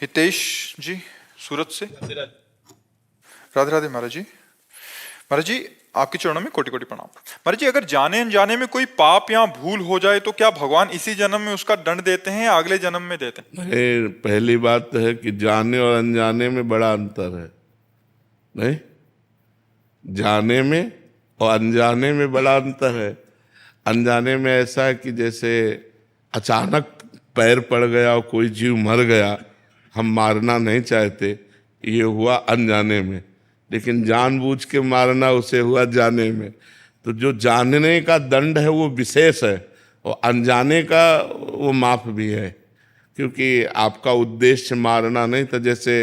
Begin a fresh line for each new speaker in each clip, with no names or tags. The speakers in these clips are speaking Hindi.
हितेश जी सूरत से। राधे राधे महाराज जी। महाराज जी आपके चरणों में कोटि कोटि प्रणाम। महाराज जी अगर जाने अनजाने में कोई पाप या भूल हो जाए तो क्या भगवान इसी जन्म में उसका दंड देते हैं या अगले जन्म में देते हैं?
नहीं, पहली बात तो है कि जाने और अनजाने में बड़ा अंतर है। नहीं, जाने में और अनजाने में बड़ा अंतर है। अनजाने में ऐसा है कि जैसे अचानक पैर पड़ गया और कोई जीव मर गया, हम मारना नहीं चाहते, ये हुआ अनजाने में। लेकिन जानबूझ के मारना उसे हुआ जाने में। तो जो जानने का दंड है वो विशेष है और अनजाने का वो माफ भी है, क्योंकि आपका उद्देश्य मारना नहीं था। जैसे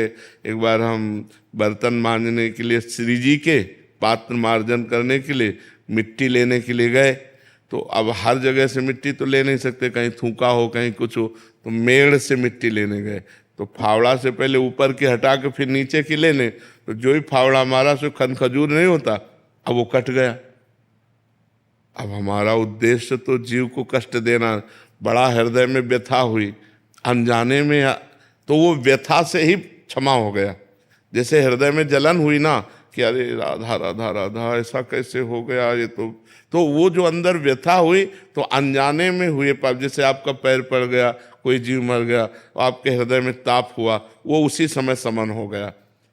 एक बार हम बर्तन मांजने के लिए श्री जी के पात्र मार्जन करने के लिए मिट्टी लेने के लिए गए, तो अब हर जगह से मिट्टी तो ले नहीं सकते, कहीं थूका हो कहीं कुछ हो, तो मेड़ से मिट्टी लेने गए। तो फावड़ा से पहले ऊपर की हटा के फिर नीचे की लेने, तो जो ही फावड़ा मारा सो खन खजूर नहीं होता, अब वो कट गया। अब हमारा उद्देश्य तो जीव को कष्ट देना, बड़ा हृदय में व्यथा हुई अनजाने में, तो वो व्यथा से ही क्षमा हो गया। जैसे हृदय में जलन हुई ना कि अरे राधा राधा राधा ऐसा कैसे हो गया, ये तो वो जो अंदर व्यथा हुई तो अनजाने में हुए पाप। जैसे आपका पैर पड़ गया, कोई जीव मर गया, आपके हृदय में ताप हुआ, वो उसी समय समन हो गया।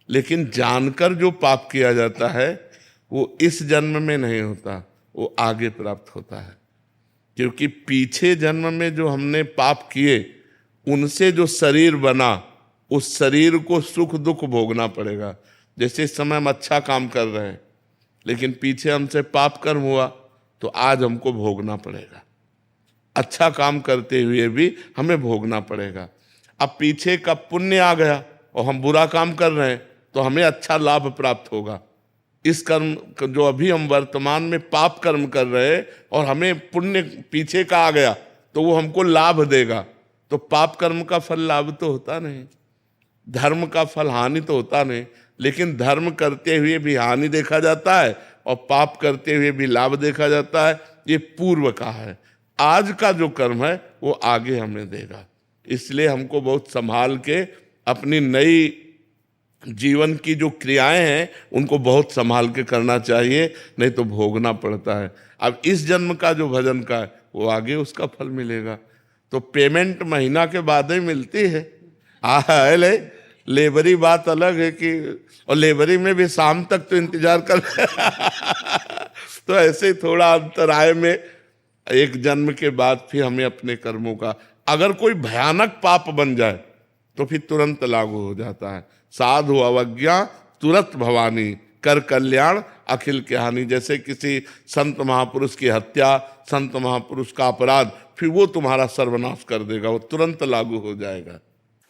लेकिन जानकर जो पाप किया जाता है वो इस जन्म में नहीं होता, वो आगे प्राप्त होता है। क्योंकि पीछे जन्म में जो हमने पाप किए उनसे जो शरीर बना, उस शरीर को सुख दुख भोगना पड़ेगा। जैसे इस समय हम अच्छा काम कर रहे हैं, लेकिन पीछे हमसे पाप कर्म हुआ तो आज हमको भोगना पड़ेगा। अच्छा काम करते हुए भी हमें भोगना पड़ेगा। अब पीछे का पुण्य आ गया और हम बुरा काम कर रहे हैं तो हमें अच्छा लाभ प्राप्त होगा। इस कर्म जो अभी हम वर्तमान में पाप कर्म कर रहे हैं और हमें पुण्य पीछे का आ गया तो वो हमको लाभ देगा। तो पाप कर्म का फल लाभ तो होता नहीं, धर्म का फल हानि तो होता नहीं। लेकिन धर्म करते हुए भी हानि देखा जाता है और पाप करते हुए भी लाभ देखा जाता है। ये पूर्व का है, आज का जो कर्म है वो आगे हमें देगा। इसलिए हमको बहुत संभाल के अपनी नई जीवन की जो क्रियाएं हैं उनको बहुत संभाल के करना चाहिए, नहीं तो भोगना पड़ता है। अब इस जन्म का जो भजन का है वो आगे उसका फल मिलेगा। तो पेमेंट महीना के बाद ही मिलती है। लेबरी बात अलग है कि, और लेबरी में भी शाम तक तो इंतजार कर तो ऐसे ही थोड़ा अंतराय में एक जन्म के बाद फिर हमें अपने कर्मों का, अगर कोई भयानक पाप बन जाए तो फिर तुरंत लागू हो जाता है। साधु अवज्ञा तुरंत भवानी, कर कल्याण अखिल की हानि। जैसे किसी संत महापुरुष की हत्या, संत महापुरुष का अपराध, फिर वो तुम्हारा सर्वनाश कर देगा, वो तुरंत लागू हो जाएगा।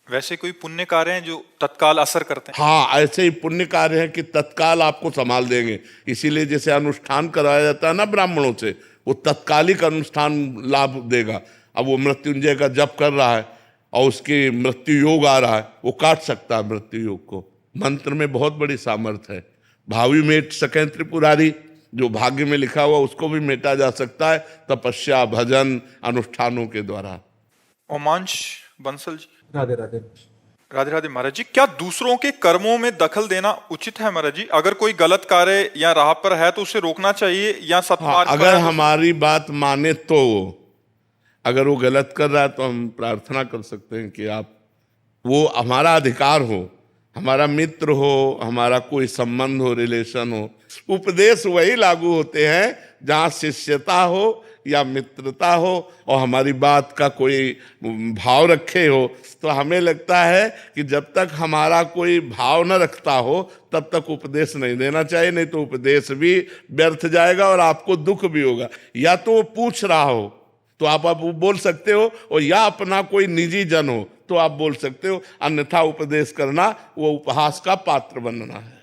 वैसे कोई पुण्य कार्य हैं जो तत्काल असर करते हैं?
हाँ, ऐसे ही पुण्य कार्य हैं कि तत्काल आपको संभाल देंगे। इसीलिए जैसे अनुष्ठान कराया जाता है ना ब्राह्मणों से, वो तत्कालिक अनुष्ठान लाभ देगा। अब वो मृत्युंजय का जप कर रहा है और उसकी मृत्यु योग आ रहा है, वो काट सकता है मृत्यु योग को। मंत्र में बहुत बड़ी सामर्थ्य है। भावी मेट सकें त्रिपुरारी, जो भाग्य में लिखा हुआ उसको भी मेटा जा सकता है तपस्या भजन अनुष्ठानों के द्वारा।
ओमांश बंसल जी।
राधे राधे।
राधे राधे महाराज जी। क्या दूसरों के कर्मों में दखल देना उचित है महाराज जी? अगर कोई गलत कार्य या राह पर है तो उसे रोकना चाहिए या सत्मार्ग पर
अगर
है तो
हमारी बात माने तो, अगर वो गलत कर रहा है तो हम प्रार्थना कर सकते हैं कि आप, वो हमारा अधिकार हो, हमारा मित्र हो, हमारा कोई संबंध हो, रिलेशन हो। उपदेश वही लागू होते हैं जहाँ शिष्यता हो या मित्रता हो और हमारी बात का कोई भाव रखे हो। तो हमें लगता है कि जब तक हमारा कोई भाव न रखता हो तब तक उपदेश नहीं देना चाहिए, नहीं तो उपदेश भी व्यर्थ जाएगा और आपको दुख भी होगा। या तो वो पूछ रहा हो तो आप बोल सकते हो, और या अपना कोई निजी जन हो तो आप बोल सकते हो, अन्यथा उपदेश करना वो उपहास का पात्र बनना है।